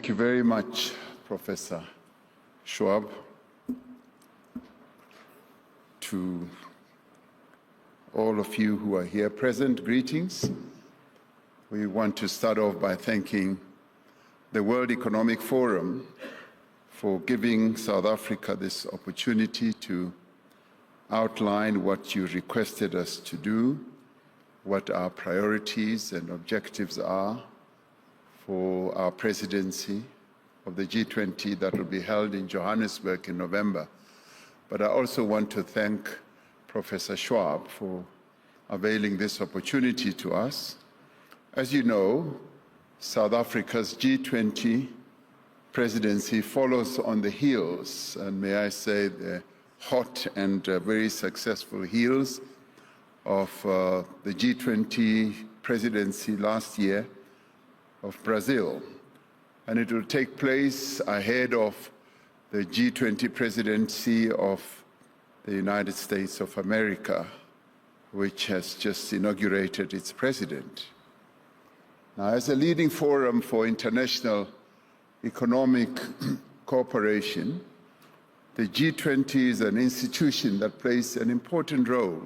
Thank you very much, Professor Schwab. To all of you who are here present, greetings. We want to start off by thanking the World Economic Forum for giving South Africa this opportunity to outline what you requested us to do, what our priorities and objectives are for our presidency of the G20 that will be held in Johannesburg in November. But I also want to thank Professor Schwab for availing this opportunity to us. As you know, South Africa's G20 presidency follows on the heels, and may I say the hot and very successful heels of the G20 presidency last year of Brazil. And it will take place ahead of the G20 presidency of the United States of America, which has just inaugurated its president. Now, as a leading forum for international economic cooperation, the G20 is an institution that plays an important role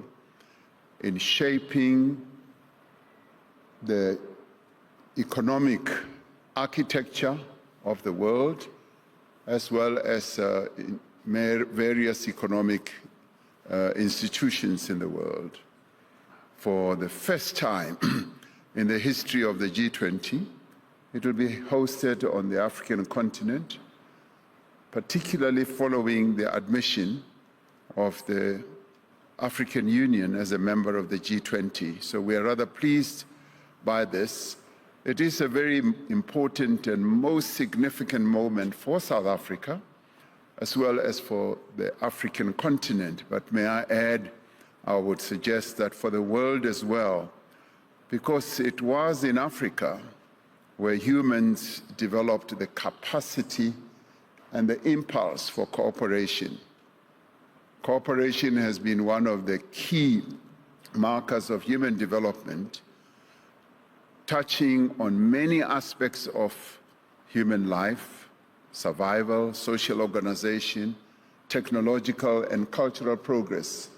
in shaping the economic architecture of the world, as well as various economic institutions in the world. For the first time in the history of the G20, it will be hosted on the African continent, particularly following the admission of the African Union as a member of the G20. So we are rather pleased by this. It is a very important and most significant moment for South Africa, as well as for the African continent. But may I add, I would suggest that for the world as well, because it was in Africa where humans developed the capacity and the impulse for cooperation. Cooperation has been one of the key markers of human development, touching on many aspects of human life, survival, social organization, technological and cultural progress,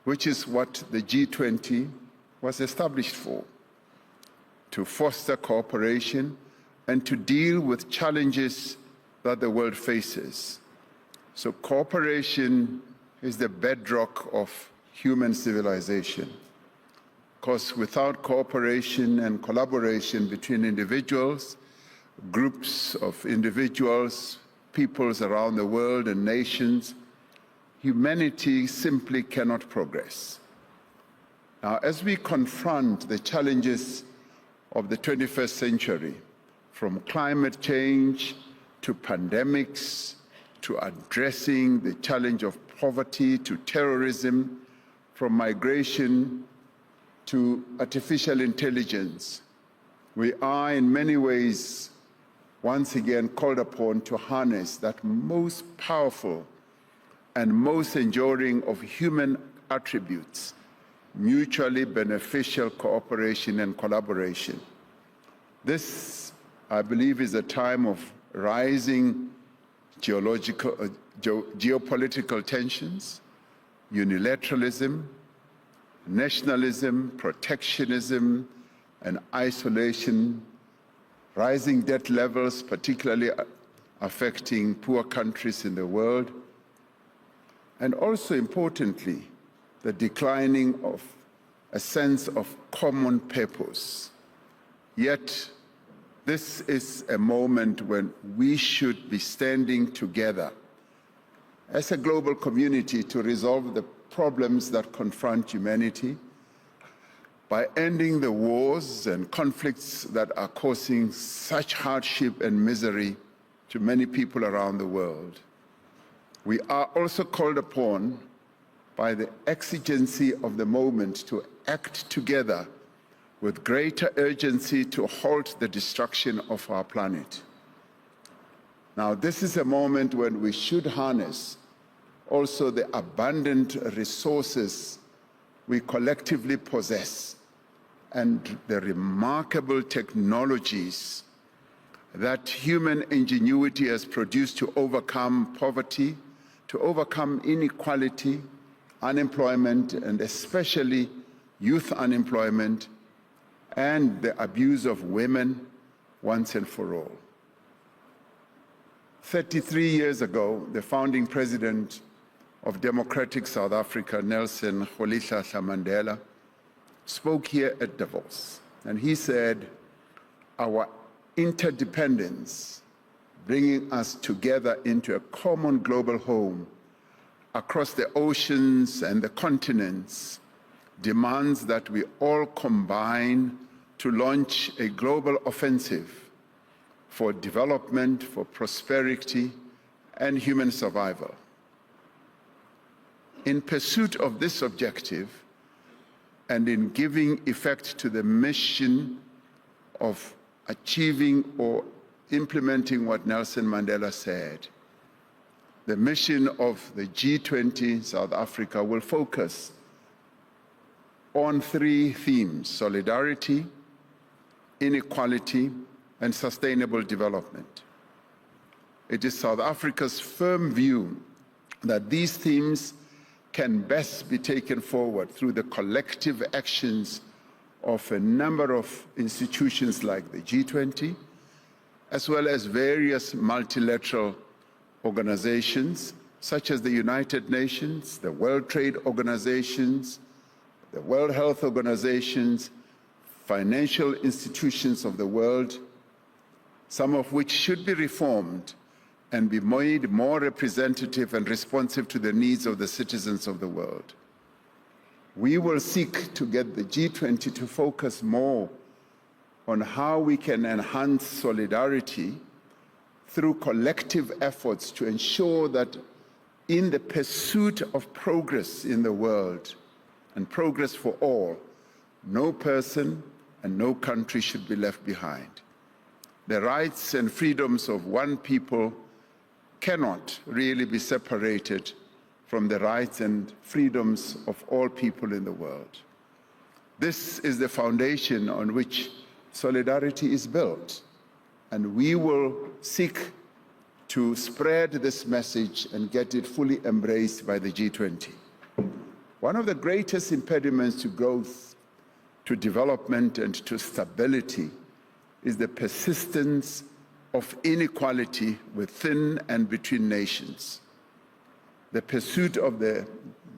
which is what the G20 was established for, to foster cooperation and to deal with challenges that the world faces. So cooperation is the bedrock of human civilization. Because without cooperation and collaboration between individuals, groups of individuals, peoples around the world and nations, humanity simply cannot progress. Now, as we confront the challenges of the 21st century, from climate change to pandemics, to addressing the challenge of poverty, to terrorism, from migration to artificial intelligence, we are in many ways once again called upon to harness that most powerful and most enduring of human attributes, mutually beneficial cooperation and collaboration. This, I believe, is a time of rising geopolitical tensions, unilateralism, nationalism, protectionism, and isolation, rising debt levels, particularly affecting poor countries in the world, and also importantly, the declining of a sense of common purpose. Yet, this is a moment when we should be standing together as a global community to resolve the problems that confront humanity by ending the wars and conflicts that are causing such hardship and misery to many people around the world. We are also called upon by the exigency of the moment to act together with greater urgency to halt the destruction of our planet. Now, this is a moment when we should harness also the abundant resources we collectively possess and the remarkable technologies that human ingenuity has produced to overcome poverty, to overcome inequality, unemployment, and especially youth unemployment, and the abuse of women once and for all. 33 years ago, the founding president of democratic South Africa, Nelson Rolihlahla Mandela, spoke here at Davos, and he said, "Our interdependence, bringing us together into a common global home across the oceans and the continents, demands that we all combine to launch a global offensive for development, for prosperity, and human survival." In pursuit of this objective, and in giving effect to the mission of achieving or implementing what Nelson Mandela said, the mission of the G20 South Africa will focus on three themes: solidarity, inequality, and sustainable development. It is South Africa's firm view that these themes can best be taken forward through the collective actions of a number of institutions like the G20, as well as various multilateral organizations such as the United Nations, the World Trade Organizations, the World Health Organizations, financial institutions of the world, some of which should be reformed and be made more representative and responsive to the needs of the citizens of the world. We will seek to get the G20 to focus more on how we can enhance solidarity through collective efforts to ensure that in the pursuit of progress in the world and progress for all, no person and no country should be left behind. The rights and freedoms of one people cannot really be separated from the rights and freedoms of all people in the world. This is the foundation on which solidarity is built, and we will seek to spread this message and get it fully embraced by the G20. One of the greatest impediments to growth, to development, and to stability is the persistence of inequality within and between nations. The pursuit of the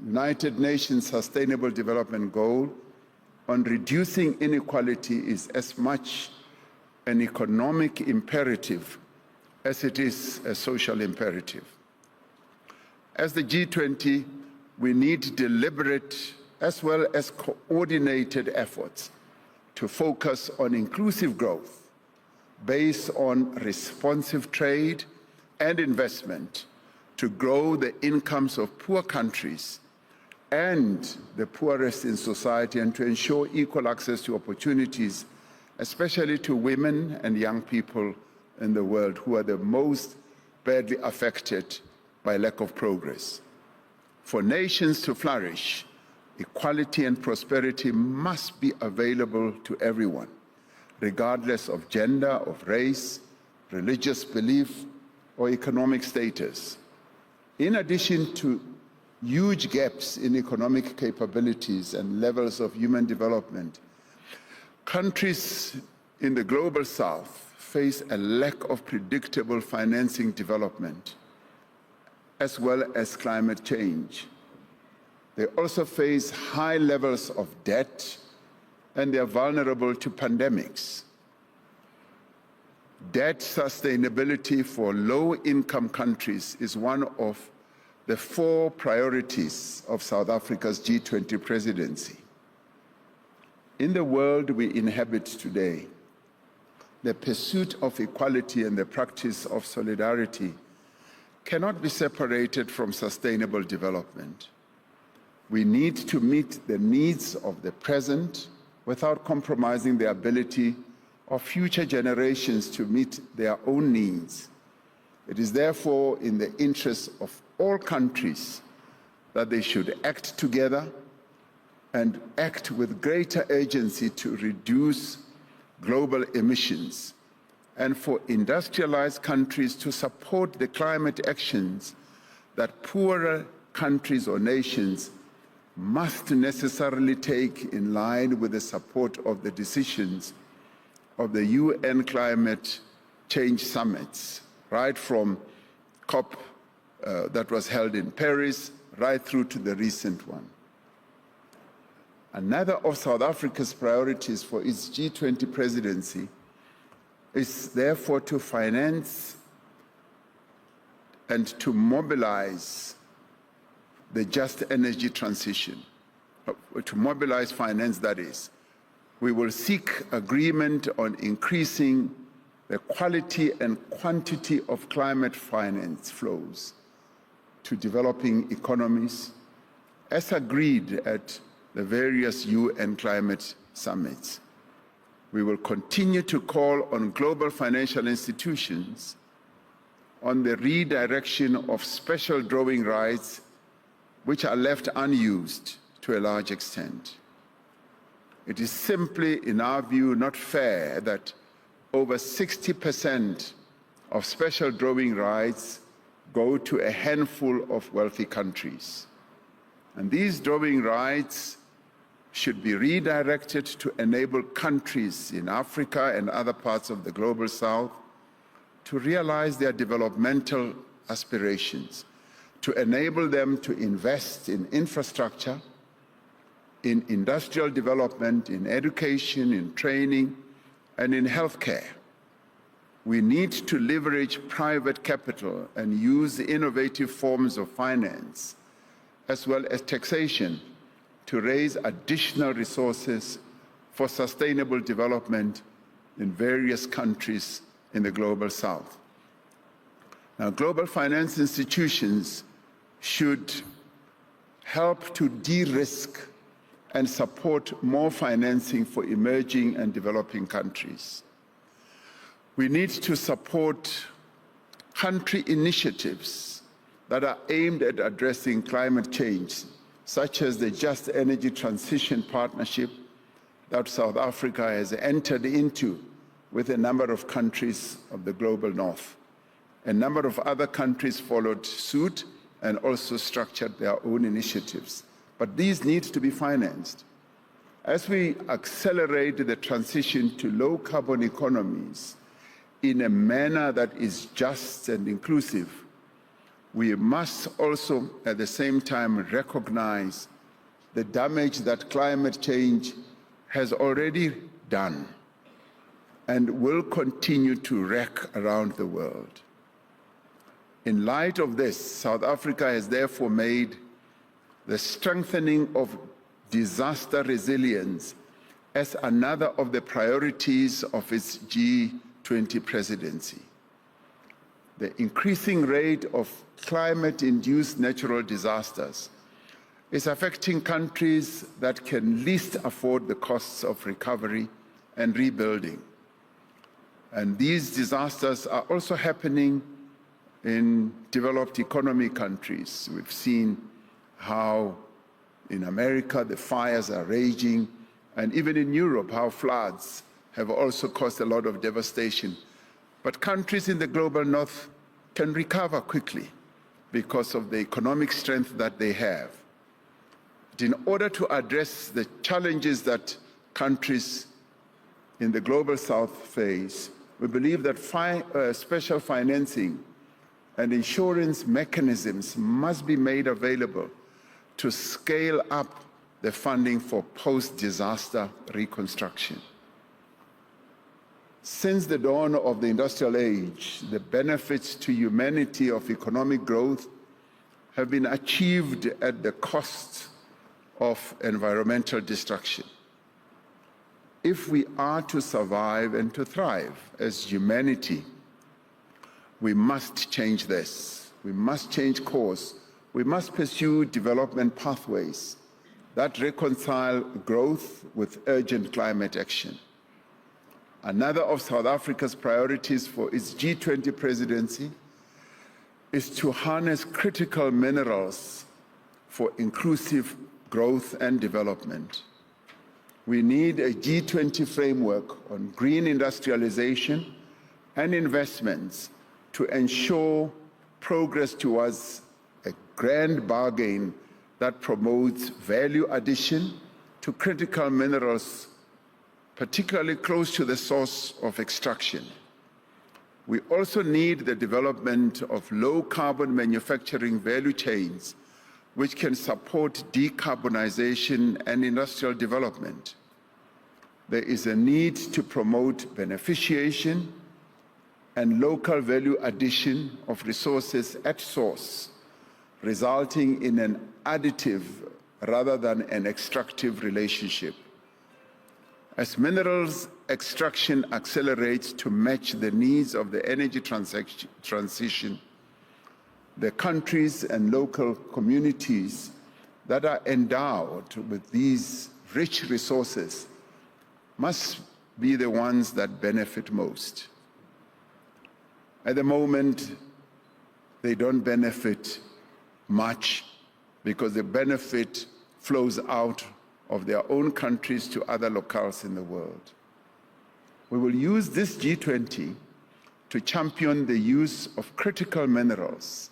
United Nations Sustainable Development Goal on reducing inequality is as much an economic imperative as it is a social imperative. As the G20, we need deliberate as well as coordinated efforts to focus on inclusive growth based on responsive trade and investment to grow the incomes of poor countries and the poorest in society, and to ensure equal access to opportunities, especially to women and young people in the world who are the most badly affected by lack of progress. For nations to flourish, equality and prosperity must be available to everyone, regardless of gender, of race, religious belief, or economic status. In addition to huge gaps in economic capabilities and levels of human development, countries in the global south face a lack of predictable financing development, as well as climate change. They also face high levels of debt, and they are vulnerable to pandemics. Debt sustainability for low-income countries is one of the 4 priorities of South Africa's G20 presidency. In the world we inhabit today, the pursuit of equality and the practice of solidarity cannot be separated from sustainable development. We need to meet the needs of the present without compromising the ability of future generations to meet their own needs. It is therefore in the interest of all countries that they should act together and act with greater urgency to reduce global emissions and for industrialized countries to support the climate actions that poorer countries or nations must necessarily take in line with the support of the decisions of the UN climate change summits, right from COP that was held in Paris, right through to the recent one. Another of South Africa's priorities for its G20 presidency is therefore to finance and to mobilize the just energy transition, to mobilize finance, that is. We will seek agreement on increasing the quality and quantity of climate finance flows to developing economies, as agreed at the various UN climate summits. We will continue to call on global financial institutions on the redirection of special drawing rights which are left unused to a large extent. It is simply, in our view, not fair that over 60% of special drawing rights go to a handful of wealthy countries. And these drawing rights should be redirected to enable countries in Africa and other parts of the global south to realize their developmental aspirations, to enable them to invest in infrastructure, in industrial development, in education, in training, and in healthcare. We need to leverage private capital and use innovative forms of finance, as well as taxation, to raise additional resources for sustainable development in various countries in the global south. Now, global finance institutions should help to de-risk and support more financing for emerging and developing countries. We need to support country initiatives that are aimed at addressing climate change, such as the Just Energy Transition Partnership that South Africa has entered into with a number of countries of the global north. A number of other countries followed suit and also structured their own initiatives. But these need to be financed. As we accelerate the transition to low-carbon economies in a manner that is just and inclusive, we must also at the same time recognize the damage that climate change has already done and will continue to wreak around the world. In light of this, South Africa has therefore made the strengthening of disaster resilience as another of the priorities of its G20 presidency. The increasing rate of climate-induced natural disasters is affecting countries that can least afford the costs of recovery and rebuilding. And these disasters are also happening in developed economy countries. We've seen how in America the fires are raging, and even in Europe how floods have also caused a lot of devastation. But countries in the global north can recover quickly because of the economic strength that they have. But in order to address the challenges that countries in the global south face, we believe that special financing and insurance mechanisms must be made available to scale up the funding for post-disaster reconstruction. Since the dawn of the industrial age, the benefits to humanity of economic growth have been achieved at the cost of environmental destruction. If we are to survive and to thrive as humanity, we must change this. We must change course. We must pursue development pathways that reconcile growth with urgent climate action. Another of South Africa's priorities for its G20 presidency is to harness critical minerals for inclusive growth and development. We need a G20 framework on green industrialization and investments to ensure progress towards a grand bargain that promotes value addition to critical minerals, particularly close to the source of extraction. We also need the development of low-carbon manufacturing value chains, which can support decarbonization and industrial development. There is a need to promote beneficiation and local value addition of resources at source, resulting in an additive rather than an extractive relationship. As minerals extraction accelerates to match the needs of the energy transition, the countries and local communities that are endowed with these rich resources must be the ones that benefit most. At the moment, they don't benefit much because the benefit flows out of their own countries to other locales in the world. We will use this G20 to champion the use of critical minerals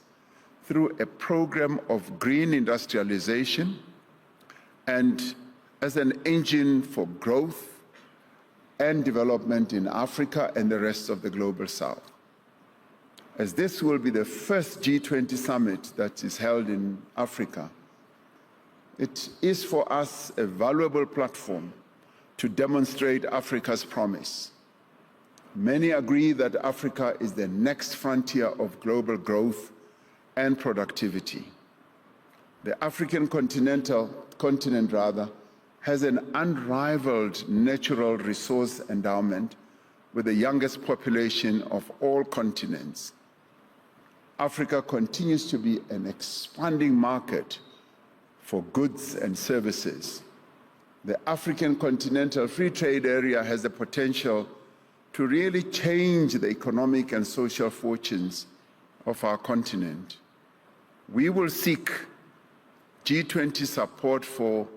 through a program of green industrialization and as an engine for growth and development in Africa and the rest of the global South. As this will be the first G20 summit that is held in Africa, it is for us a valuable platform to demonstrate Africa's promise. Many agree that Africa is the next frontier of global growth and productivity. The African continent has an unrivaled natural resource endowment with the youngest population of all continents. Africa continues to be an expanding market for goods and services. The African Continental Free Trade Area has the potential to really change the economic and social fortunes of our continent. We will seek G20 support for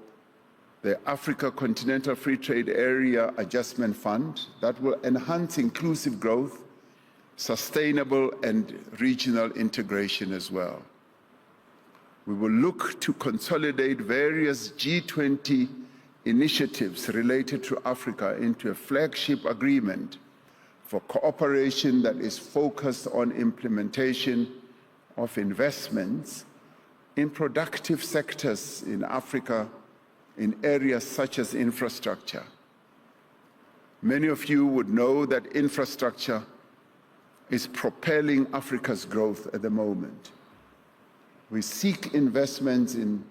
the Africa Continental Free Trade Area Adjustment Fund that will enhance inclusive growth, sustainable and regional integration as well. We will look to consolidate various G20 initiatives related to Africa into a flagship agreement for cooperation that is focused on implementation of investments in productive sectors in Africa in areas such as infrastructure. Many of you would know that infrastructure is propelling Africa's growth at the moment. We seek investments in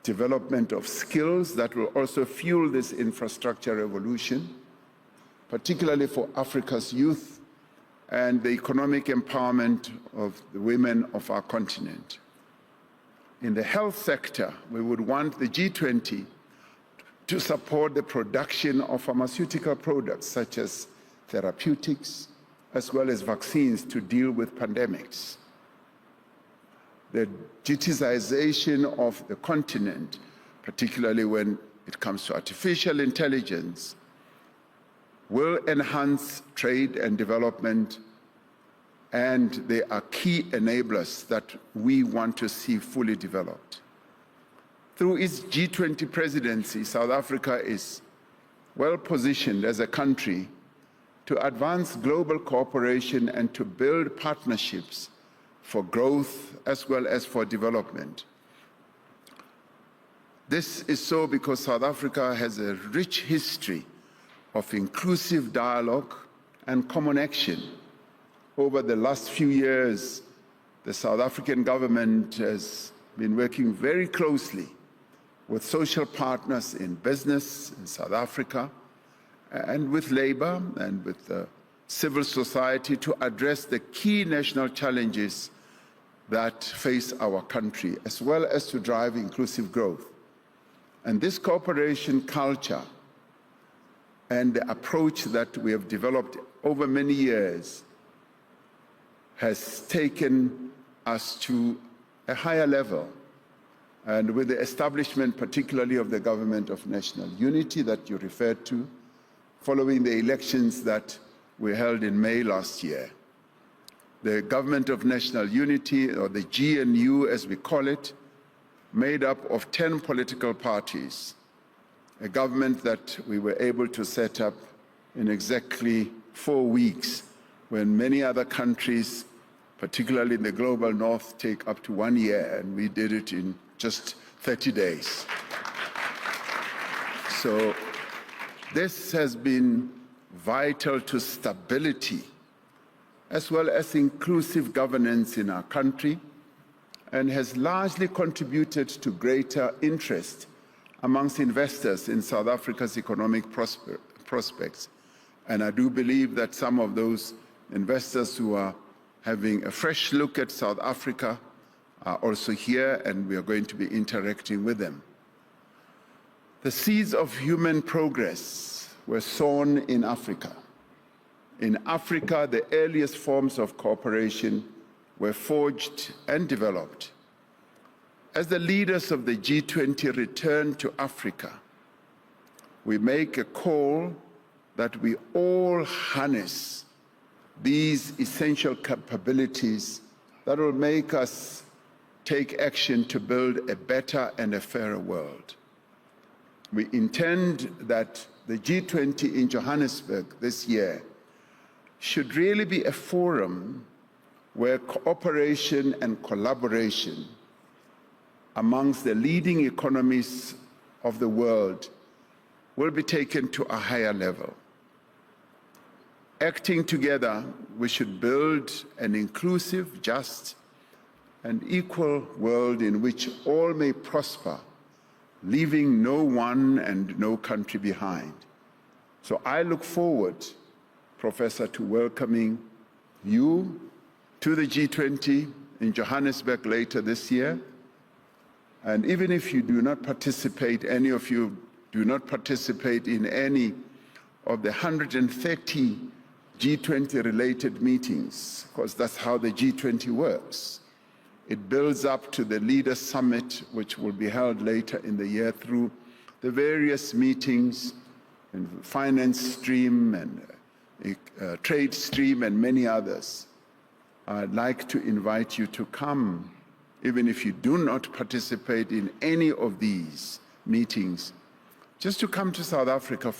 development of skills that will also fuel this infrastructure revolution, particularly for Africa's youth and the economic empowerment of the women of our continent. In the health sector, we would want the G20 to support the production of pharmaceutical products such as therapeutics, as well as vaccines to deal with pandemics. The digitization of the continent, particularly when it comes to artificial intelligence, will enhance trade and development, and they are key enablers that we want to see fully developed. Through its G20 presidency, South Africa is well positioned as a country to advance global cooperation and to build partnerships for growth as well as for development. This is so because South Africa has a rich history of inclusive dialogue and common action. Over the last few years, the South African government has been working very closely with social partners in business in South Africa and with labor and with civil society to address the key national challenges that face our country, as well as to drive inclusive growth. And this cooperation culture and the approach that we have developed over many years has taken us to a higher level. And with the establishment, particularly of the Government of National Unity that you referred to, following the elections that we held in May last year. The Government of National Unity, or the GNU as we call it, made up of 10 political parties, a government that we were able to set up in exactly 4 weeks, when many other countries, particularly in the global north, take up to 1 year, and we did it in just 30 days. So this has been vital to stability, as well as inclusive governance in our country, and has largely contributed to greater interest amongst investors in South Africa's economic prospects. And I do believe that some of those investors who are having a fresh look at South Africa are also here, and we are going to be interacting with them. The seeds of human progress were sown in Africa. In Africa, the earliest forms of cooperation were forged and developed. As the leaders of the G20 return to Africa, we make a call that we all harness these essential capabilities that will make us take action to build a better and a fairer world. We intend that the G20 in Johannesburg this year should really be a forum where cooperation and collaboration amongst the leading economies of the world will be taken to a higher level. Acting together, we should build an inclusive, just, and equal world in which all may prosper, leaving no one and no country behind. So I look forward, Professor, to welcoming you to the G20 in Johannesburg later this year. And even if you do not participate, any of you do not participate in any of the 130 G20-related meetings, because that's how the G20 works. It builds up to the Leaders' Summit, which will be held later in the year, through the various meetings in finance stream and trade stream and many others. I'd like to invite you to come, even if you do not participate in any of these meetings, just to come to South Africa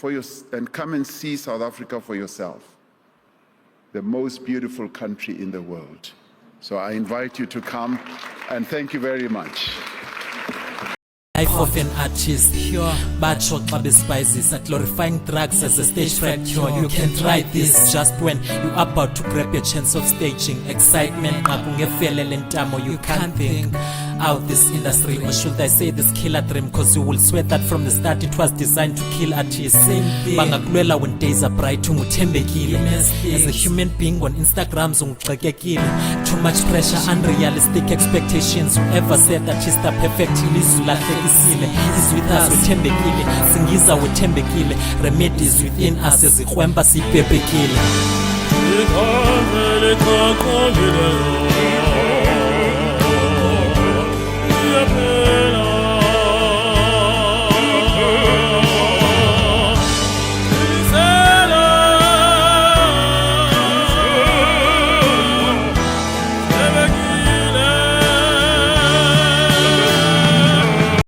and come and see South Africa for yourself, the most beautiful country in the world. So I invite you to come, and thank you very much. Life of an artist, bacho xa spices, glorifying drugs as a stage fright cure. You can try this just when you're about to grab your chance of staging. Excitement, you can't think out this industry, or should I say this killer dream, cause you will swear that from the start it was designed to kill artists. Bangakulwela when days are bright, umuthembekile. As a human being on Instagram, too much pressure, unrealistic expectations. Whoever said that is the perfect is with us, wethembekile. Singiza wethembekile. Remedies within us, ezikhwemba sibhebhekile.